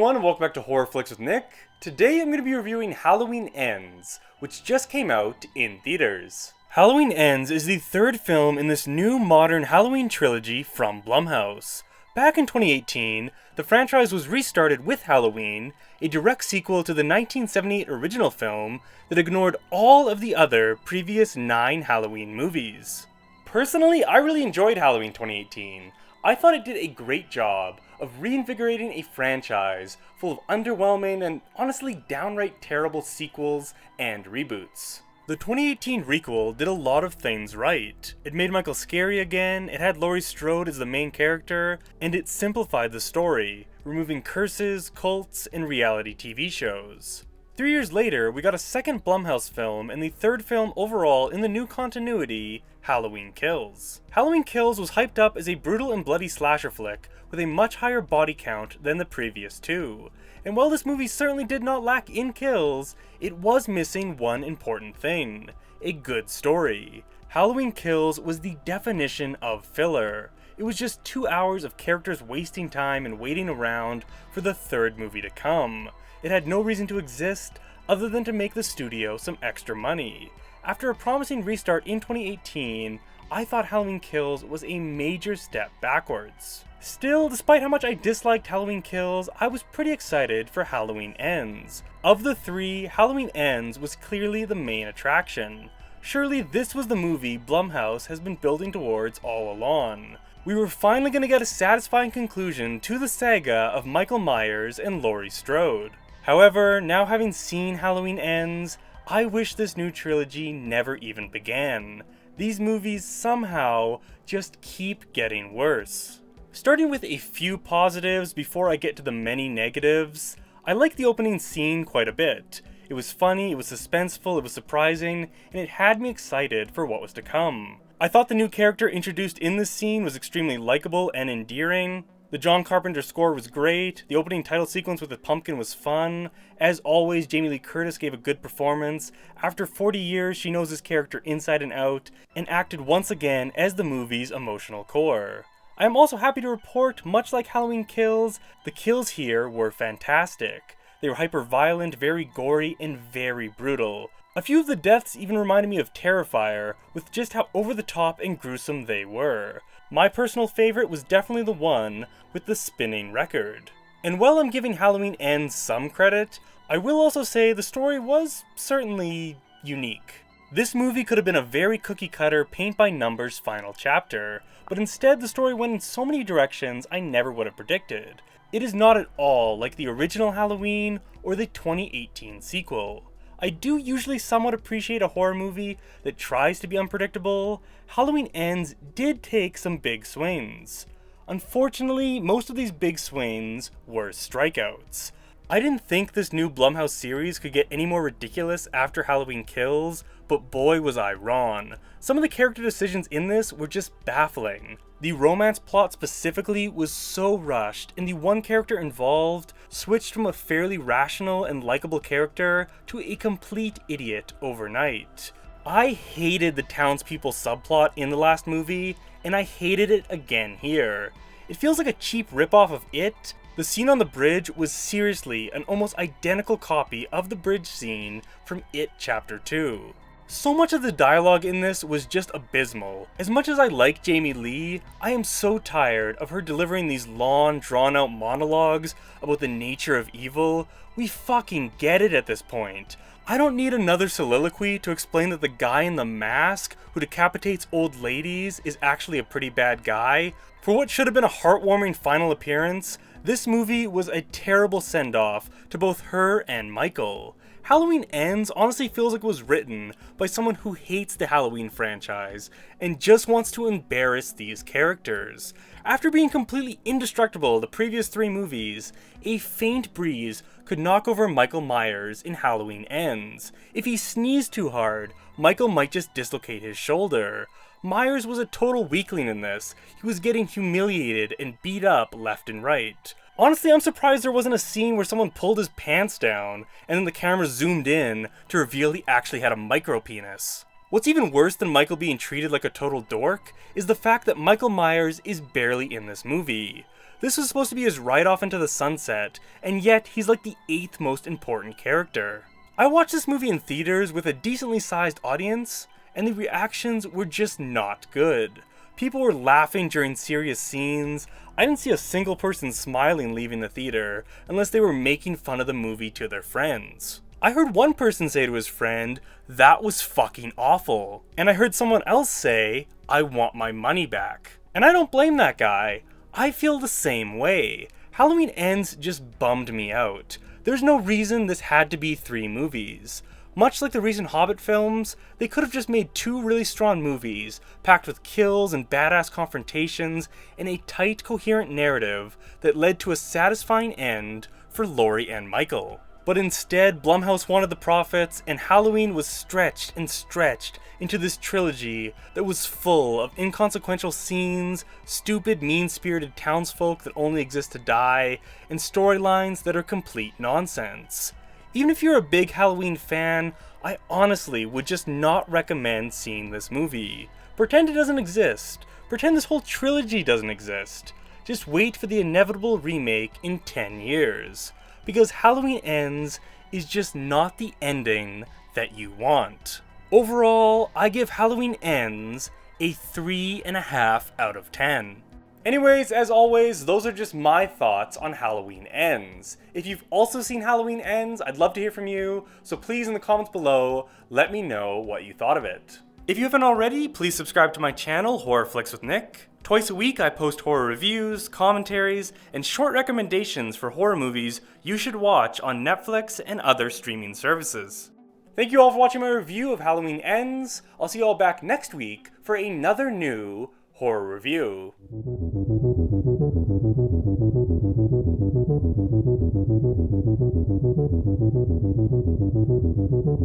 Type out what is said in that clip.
everyone, and welcome back to Horror Flicks with Nick. Today I'm going to be reviewing Halloween Ends, which just came out in theaters. Halloween Ends is the third film in this new modern Halloween trilogy from Blumhouse. Back in 2018, the franchise was restarted with Halloween, a direct sequel to the 1978 original film that ignored all of the other previous 9 Halloween movies. Personally, I really enjoyed Halloween 2018. I thought it did a great job of reinvigorating a franchise full of underwhelming and honestly downright terrible sequels and reboots. The 2018 requel did a lot of things right. It made Michael scary again, it had Laurie Strode as the main character, and it simplified the story, removing curses, cults, and reality TV shows. 3 years later, we got a second Blumhouse film and the third film overall in the new continuity, Halloween Kills. Halloween Kills was hyped up as a brutal and bloody slasher flick with a much higher body count than the previous two. And while this movie certainly did not lack in kills, it was missing one important thing: a good story. Halloween Kills was the definition of filler. It was just 2 hours of characters wasting time and waiting around for the third movie to come. It had no reason to exist other than to make the studio some extra money. After a promising restart in 2018, I thought Halloween Kills was a major step backwards. Still, despite how much I disliked Halloween Kills, I was pretty excited for Halloween Ends. Of the three, Halloween Ends was clearly the main attraction. Surely this was the movie Blumhouse has been building towards all along. We were finally going to get a satisfying conclusion to the saga of Michael Myers and Laurie Strode. However, now having seen Halloween Ends, I wish this new trilogy never even began. These movies somehow just keep getting worse. Starting with a few positives before I get to the many negatives, I like the opening scene quite a bit. It was funny, it was suspenseful, it was surprising, and it had me excited for what was to come. I thought the new character introduced in this scene was extremely likable and endearing. The John Carpenter score was great, the opening title sequence with the pumpkin was fun. As always, Jamie Lee Curtis gave a good performance. After 40 years, she knows this character inside and out, and acted once again as the movie's emotional core. I am also happy to report, much like Halloween Kills, the kills here were fantastic. They were hyper-violent, very gory, and very brutal. A few of the deaths even reminded me of Terrifier, with just how over-the-top and gruesome they were. My personal favorite was definitely the one with the spinning record. And while I'm giving Halloween Ends some credit, I will also say the story was certainly unique. This movie could have been a very cookie-cutter, paint-by-numbers final chapter, but instead the story went in so many directions I never would have predicted. It is not at all like the original Halloween or the 2018 sequel. I do usually somewhat appreciate a horror movie that tries to be unpredictable. Halloween Ends did take some big swings. Unfortunately, most of these big swings were strikeouts. I didn't think this new Blumhouse series could get any more ridiculous after Halloween Kills, but boy was I wrong. Some of the character decisions in this were just baffling. The romance plot specifically was so rushed, and the one character involved switched from a fairly rational and likable character to a complete idiot overnight. I hated the townspeople subplot in the last movie, and I hated it again here. It feels like a cheap ripoff of It. The scene on the bridge was seriously an almost identical copy of the bridge scene from It Chapter 2. So much of the dialogue in this was just abysmal. As much as I like Jamie Lee, I am so tired of her delivering these long, drawn-out monologues about the nature of evil. We fucking get it at this point. I don't need another soliloquy to explain that the guy in the mask who decapitates old ladies is actually a pretty bad guy. For what should have been a heartwarming final appearance, this movie was a terrible send-off to both her and Michael. Halloween Ends honestly feels like it was written by someone who hates the Halloween franchise and just wants to embarrass these characters. After being completely indestructible the previous 3 movies, a faint breeze could knock over Michael Myers in Halloween Ends. If he sneezed too hard, Michael might just dislocate his shoulder. Myers was a total weakling in this. He was getting humiliated and beat up left and right. Honestly, I'm surprised there wasn't a scene where someone pulled his pants down and then the camera zoomed in to reveal he actually had a micro penis. What's even worse than Michael being treated like a total dork is the fact that Michael Myers is barely in this movie. This was supposed to be his ride off into the sunset, and yet he's like the 8th most important character. I watched this movie in theaters with a decently sized audience, and the reactions were just not good. People were laughing during serious scenes. I didn't see a single person smiling leaving the theater, unless they were making fun of the movie to their friends. I heard one person say to his friend, "That was fucking awful." And I heard someone else say, "I want my money back." And I don't blame that guy. I feel the same way. Halloween Ends just bummed me out. There's no reason this had to be 3 movies. Much like the recent Hobbit films, they could have just made 2 really strong movies, packed with kills and badass confrontations, and a tight, coherent narrative that led to a satisfying end for Laurie and Michael. But instead, Blumhouse wanted the profits, and Halloween was stretched and stretched into this trilogy that was full of inconsequential scenes, stupid, mean-spirited townsfolk that only exist to die, and storylines that are complete nonsense. Even if you're a big Halloween fan, I honestly would just not recommend seeing this movie. Pretend it doesn't exist. Pretend this whole trilogy doesn't exist. Just wait for the inevitable remake in 10 years. Because Halloween Ends is just not the ending that you want. Overall, I give Halloween Ends a 3.5 out of 10. Anyways, as always, those are just my thoughts on Halloween Ends. If you've also seen Halloween Ends, I'd love to hear from you, so please in the comments below, let me know what you thought of it. If you haven't already, please subscribe to my channel, Horror Flicks with Nick. Twice a week I post horror reviews, commentaries, and short recommendations for horror movies you should watch on Netflix and other streaming services. Thank you all for watching my review of Halloween Ends. I'll see you all back next week for another new horror review.